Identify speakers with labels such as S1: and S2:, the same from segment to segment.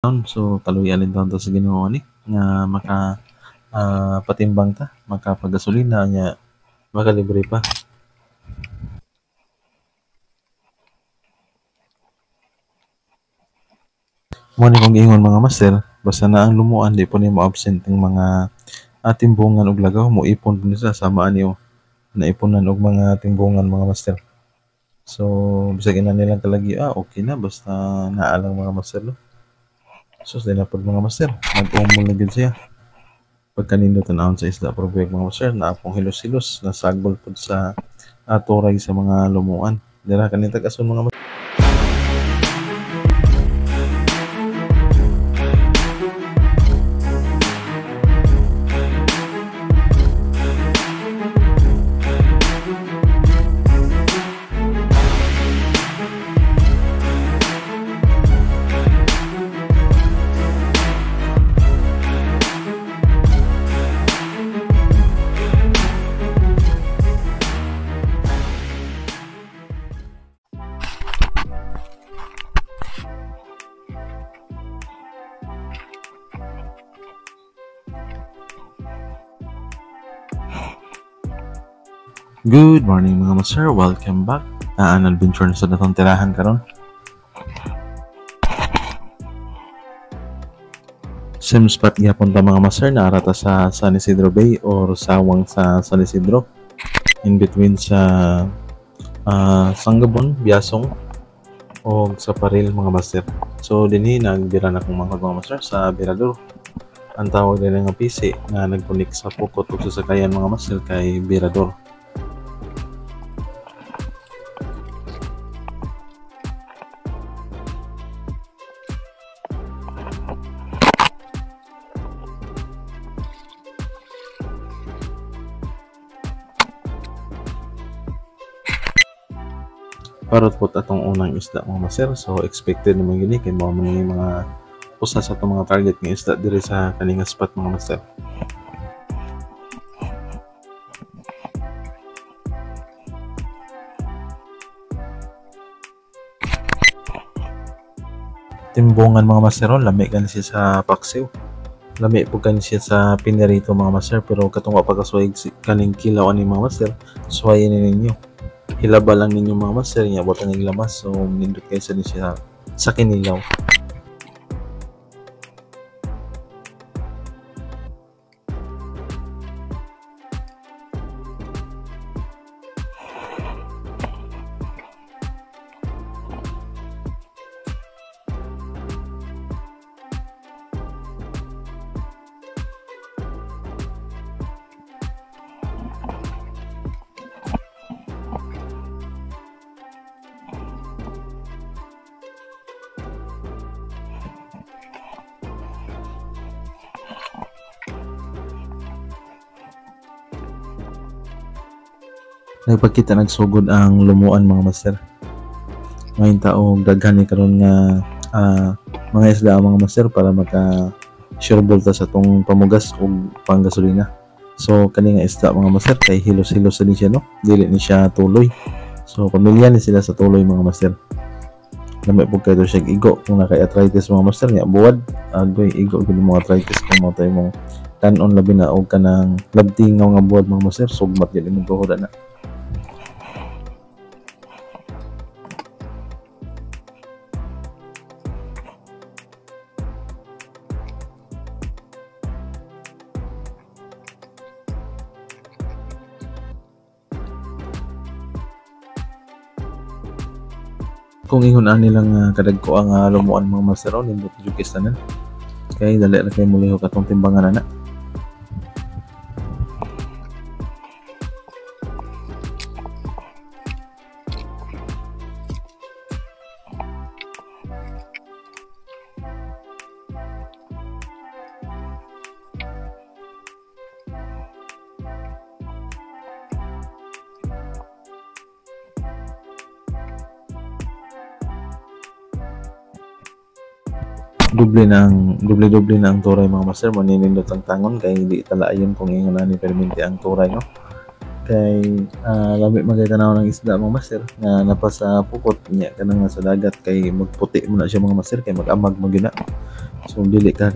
S1: So kaluyan taon ta sa Ginoo ani nga patimbang ta, makapagasolina nya makalibre pa. Mo ni kong giingon mga master, basta na ang lumuan di po nimo absent ang mga timbungan ug lagaw mo ipon po nila sama ani naipunan og mga timbungan mga master. So bisag ina nilang kalagi okay na basta naa lang mga master no. Sus di na pod mga master, nag-umol na gyud siya. Pagkanindot tanawon sa isda probek mga master na akong hilos-hilos nasagbol pod sa turay sa mga lumuan. Dira kani tag-ason mga master. Good morning mga master, welcome back. An adventure na sa datong tirahan karon. Same spot gyapon ta mga master, naara ta sa San Isidro Bay or sawang sa San Isidro. In between sa Sanggabon, Biasong o sa Paril mga master. So dinhi nagbira na kong mga master sa Birador. Ang tawag din nga PC nga nag-connect sa Pukot ug sasakayan mga master kay Birador. Parot po atong unang isda mga master. So expected naman gini kay mao man yung mga usa sa atong mga target nga isda diri sa kaninga spot mga master. Timbungan mga master, lami kan siya sa paksiw. Lami po kan siya sa pinirito mga master, pero katong pagkasway kaning kilaw ani mga master, suwayin ninyo. Hilaba lang ninyo mga master niya butang ng lamas, so nindot kayo sa siya sa kinilaw. Nagpakita nagsugod ang lumuan mga master. Ngayon taong daghan ni karon nga mga isda mga master para maka sure ta sa tong pamugas ug panggasolina. So kani nga isda mga master kay hilos-hilos sa siya no, dili ni siya tuloy. So pamilya ni sila sa tuloy mga master. Lamay po kayo siya igo kung nakay arthritis mga master nga buwad agoy igo gid mga arthritis kung mo tayo mong kanon labi na og kanang labtingaw nga buwad mga master sugmat gid imong tuhod na. Kung ingon nilang kadagko ang lumuan mga master nindot jud kistanan kay dali ra kay mulihok atong timbangan ana. Doble na ang turay mga master, maninindot ang tangon kay di talaayon kung ingon ani perminti ang turay no. Kay lami magay tanaw ng isda mga master nga napa sa pukot niya kanang sa dagat kay magputi mo na siya mga master kay mag-amag mo gina. So dili ka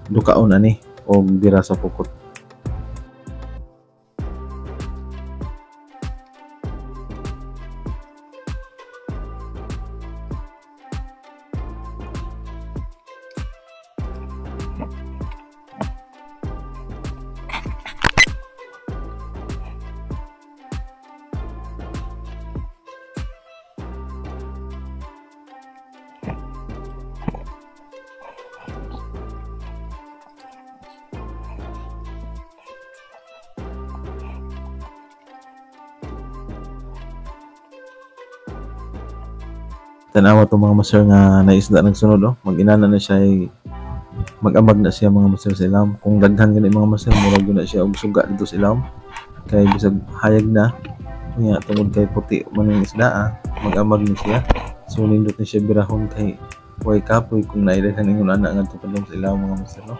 S1: dukaon ani o bira sa pukot. Tanawa to mga master nga naisda nagsunod mag-inana na siya mag-amag na siya mga master sa ilam. Kung daghan gani mga master murag na siya og suga dito sa ilam kay bisag hayag na nya tungod kay puti man yung isda mag-amag na siya. So nindot na siya birahon kay way kapoy kung naidaghan ingon ana ngadto padung sa ilam mga master no.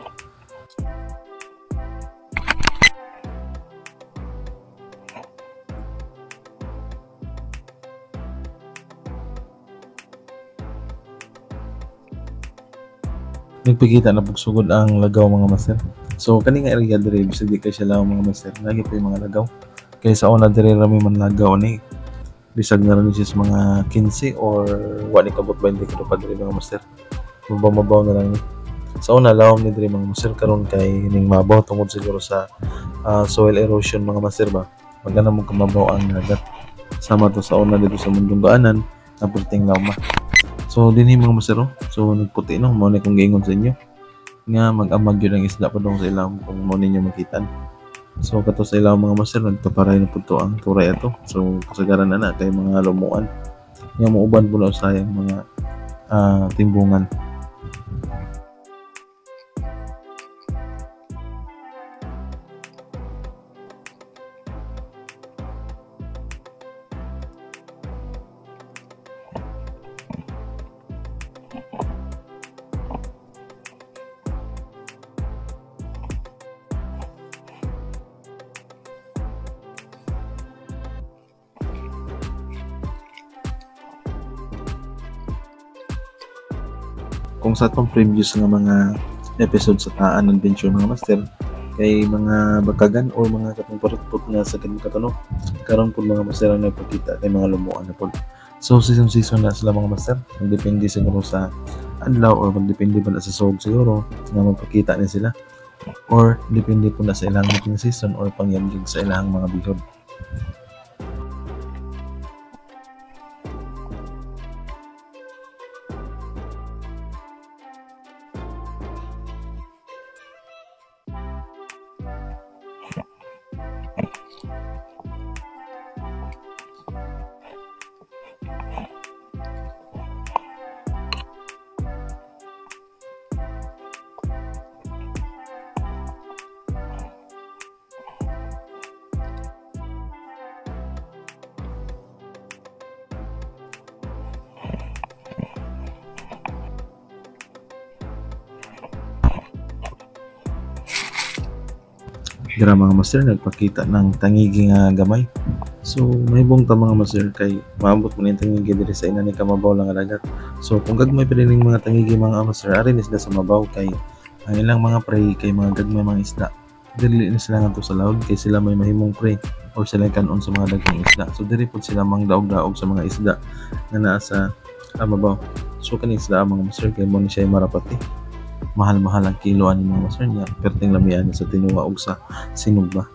S1: Nagpakita na pagsugod ang lagaw mga master. So kani nga area dire bisag di kay siya lang mga master lagi pa yung mga lagaw kay sa una dire rami man lagaw ni bisag na rin siya sa mga 15 or wali kabot 20 kilo pa dire mga master mabaw na lang ni. Sa una lawom ni dire mga master karon kay ning mabaw tungod siguro sa soil erosion mga master ba magana mo kamabaw ang dagat sama to sa una dito sa mundong daanan na perting lawma. So dinhi mga master so nagputi no mo ni kung giingon sa inyo nga mag-amag yun ang isda pa dong sa ilam kung mo ninyo makitaan. So kato sa ilam mga master nagtaparay na po to ang turay ato. So kasagaran na kay mga lumuan nga mauban po na usayang mga timbungan. Kung sa atong previous nga mga episode sa Taan Adventure mga master kay mga bakagan o mga katong parutpot nga sa kanang katanong karon pud mga master ang nagpakita kay mga lumuan na pud. So season na sila mga master depende siguro sa adlaw or depende pa na sa sog siguro nga magpakita ni sila or depende po na sa ilang meeting season or pangyamjig sa ilang mga bihod. Dira mga master nagpakita ng tangigi nga gamay. So mahibong ta mga master kay maabot mo ni tangigi diri sa ina ni kamabaw lang nga dagat. So kung gagmay pa ning mga tangigi mga master ari ni sila sa mabaw kay ang ilang mga prey kay mga gagmay mga isda. Dili ni sila ngadto sa laod kay sila may mahimong prey or sila kanon sa mga daghang isda. So diri pud sila mangdaog-daog sa mga isda nga naa sa mabaw. So kani sila mga master kay mo ni siya marapati. Mahal-mahal ang kilo ani mga master niya perting lamian sa tinuwa og sa sinugba.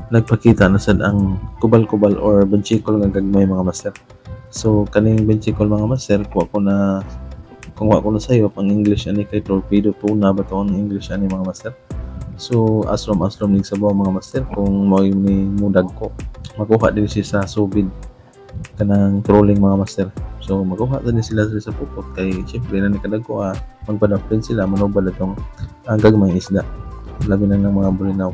S1: Nagpakita na sad ang kubal-kubal or benchikol nga gagmay mga master. So kaning benchikol mga master kung wa ko na sayo ang English ani kay torpedo tuna ba to ang English ani mga master. So asrom ning sabaw mga master kung mao ni mudag ko makuha din siya sa subid kanang trolling mga master. So makuha din sila sa pupot kay syempre na ni kadagko magpadapin sila manubad atong gagmay isda labi na ng mga bulinaw.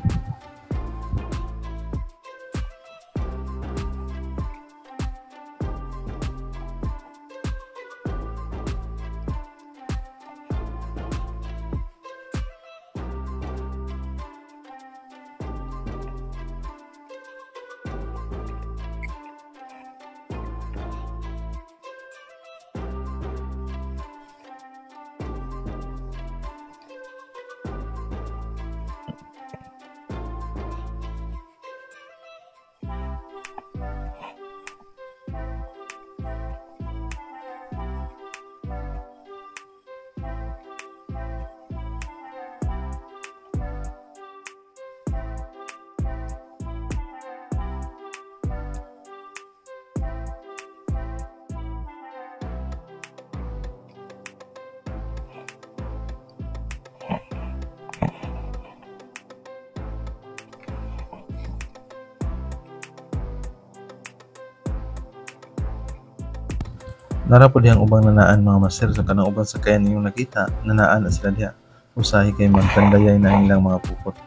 S1: Nara po diyang ubang nanaan mga master, sa kanang ubang sakayan ninyong nakita, nanaan na sila diha. Usahay kay magtandayay na ilang mga pukot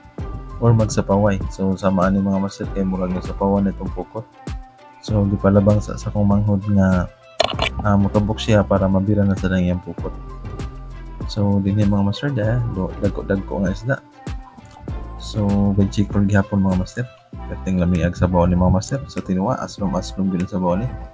S1: or magsapaway. So samaan ni mga master kay murag nga sapawan itong pukot. So gipalabang sa kong manghod nga mutabok siya para mabira na sa iyang pukot. So dinhi mga master dagko nga isda. So check for gihapon mga master. Kating lamiag sa baon ni mga master. So tinuwa aslom gid sa baon ni.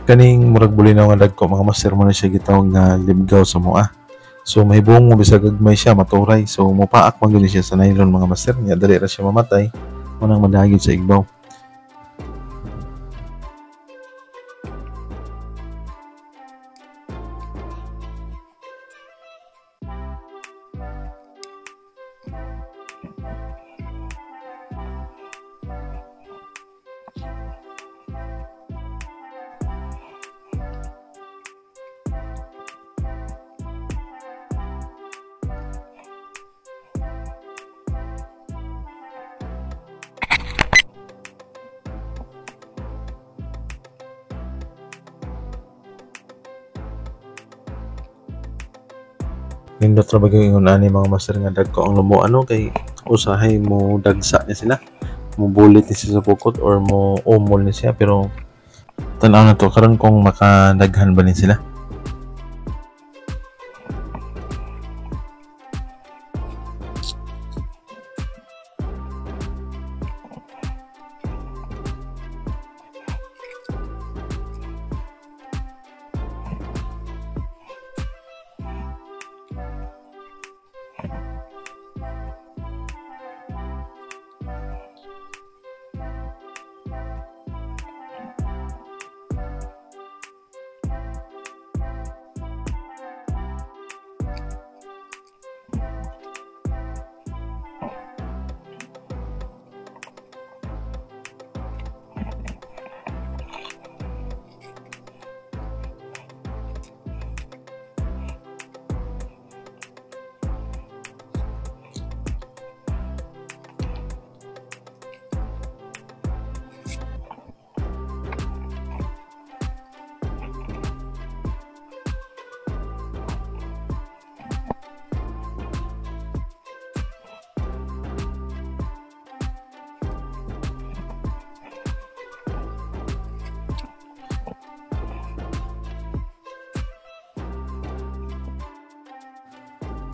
S1: Kaning murag bulinaw nga dagko mga master mo na siya gitawag nga libgaw sa moa. So mahibong mo bisag gagmay siya maturay. So mopaak man gyud siya sa nylon mga master nya dali ra siya mamatay unang madagid sa igbaw. Nindot ra bagay ingon ani mga master nga dagko ang lumo ano kay usahay mo dagsa niya sila. Mo bulit ni siya sa pukot or mo umol ni siya pero tan-aw na to karon kung makadaghan ba ni sila.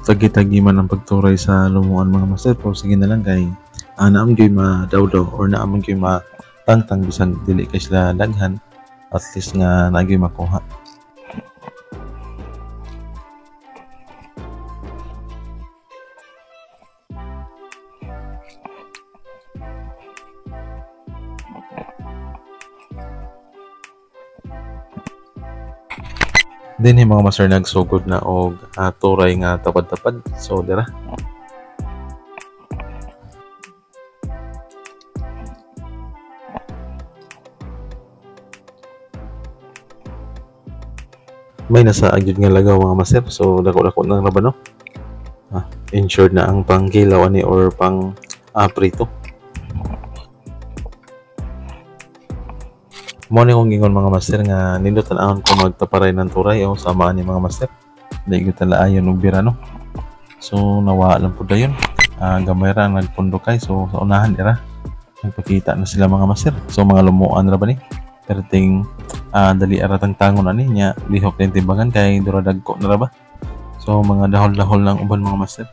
S1: Tagi-tagi man ang pagturay sa lumuan mga master pero sige na lang kay naamon gyud madawdaw or naamon gyud matangtang bisan dili kay sila daghan at least nga nagyoy makuha. Din mga master nagsugod na og turay nga tapad-tapad. So dira. May nasa agyud nga lagaw mga master. So dako-dako na ba no? Insured na ang pangkilaw ani or pang prito. Mo ni kong gingon mga master nga nindutan ahon ko magtaparay ng turay o samaan ni mga master. Dili gyud talaayon og bira no. So nawa lang pud dayon. Gamay ra nagpundo kay so sa unahan dira. Nagpakita na sila mga master. So mga lumuan ra ba ni? Perting dali ara tang tangon ani nya lihok din timbangan kay dura dagko na ra ba. So mga dahol-dahol lang uban mga master.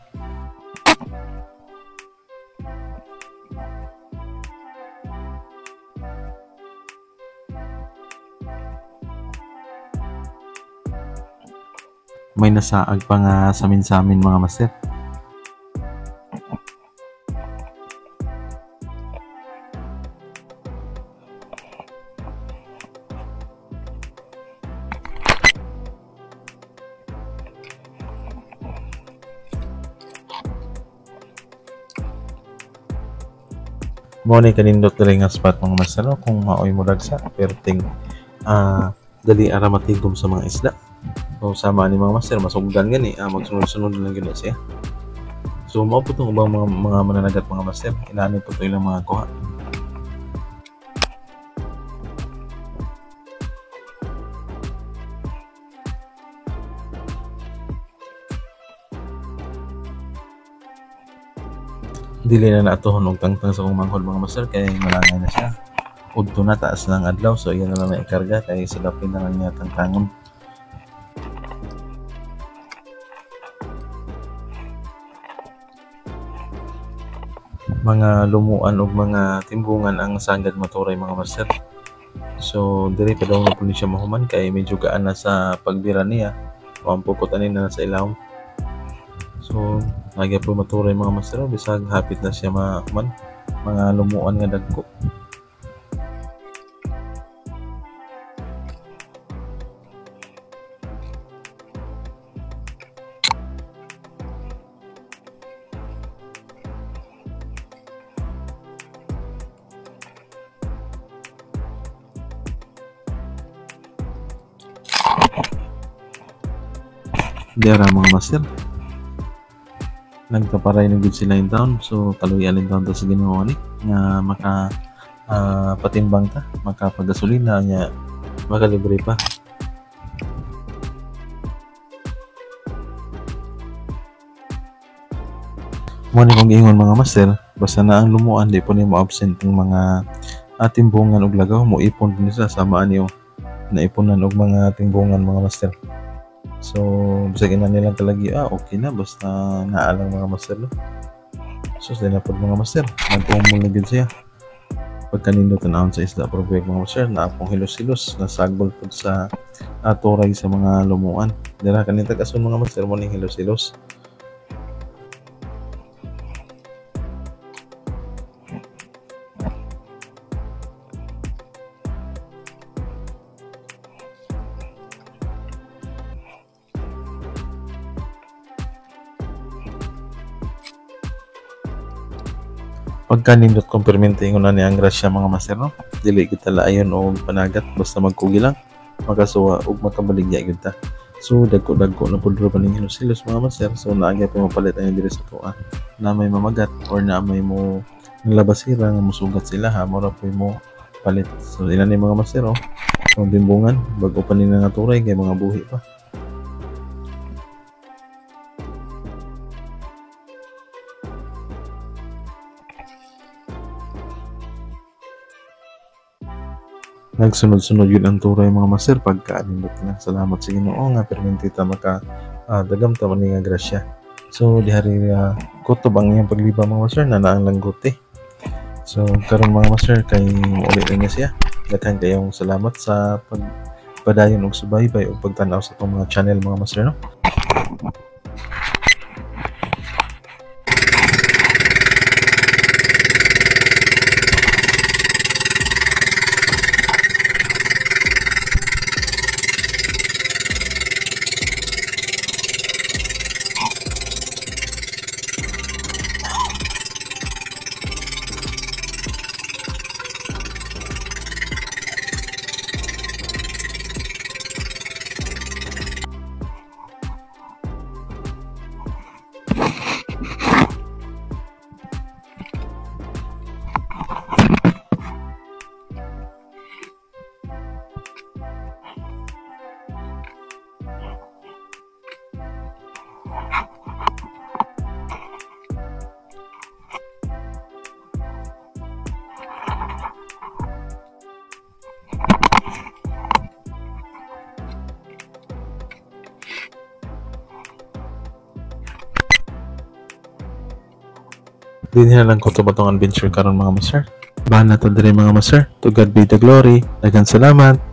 S1: may nasaag pa nga samin mga master. Mo ni kanindot diri nga spot mga master no? Kung maoy mo dagsa perting dali ara matigom sa mga isda. So sama ni mga master masugdan gani magsunod-sunod lang gid siya. So mao po tong ubang mga mananagat mga master, inani po to ilang mga kuha. Dili na naatohon og tangtang sa kong manghod mga master kay malangay na siya. Udto na taas ng adlaw so iyan na lang na ikarga kay sa dapin na lang niya tangtangon. Mga lumuan ug mga timbungan ang sagad maturay mga master. So diri pa daw na po siya mahuman kay medyo gaan na sa pagbira niya. Pampukot ani na sa ilawom. So lagi po maturay mga master bisag hapit na siya mahuman. Mga lumuan nga dagko. Dera mga master nagkaparay na gud sila in town so kaluyan in town ta sa Ginoo ni nga maka patimbang ta makapagasolina nya makalibre pa. Mo ni kong ingon mga master basta na ang lumuan di po nimo absent ang mga timbungan og lagaw mo ipon din sa samaan niyo na ipunan og mga timbungan mga master. So, bisag ina nilang talagi, okay na, basta naalang mga master, no? So, sila na po mga master, nagpumul na gid siya. Pagkanindot na sa isda, probek mga master, na apong hilos-hilos, nasagbol po sa turay sa mga lumuan. Dira kanitag ason mga master, mo ning hilos-hilos. Pagka nindot kong permente ingon na ni ang grasya mga master no dili kita laayon og panagat basta magkugi lang makasuwa og makabaligya gyud ta. So dagko na pud pa ning hilos-hilos mga master so naagay pa mapalit ang diri sa tuwa na may mamagat or na may mo nalabasira nga musugat sila ha mura po mo palit. So ilan ni mga master oh so bimbungan bago pa nila nga turay kay mga buhi pa. Nagsunod-sunod yun ang turay mga master pagkaanindot na. Salamat sa Ginoo nga perminti ta maka dagam ta man nga grasya. So dihari kutob ang iyang pagliba mga master na naang langgote. So karon mga master kay uli na niya siya. Daghan kayong salamat sa pagpadayon og subaybay og pagtan-aw sa itong mga channel mga master no. Din na lang ko to batong adventure karon mga master. Bahan na to dire mga master. To God be the glory. Daghang salamat.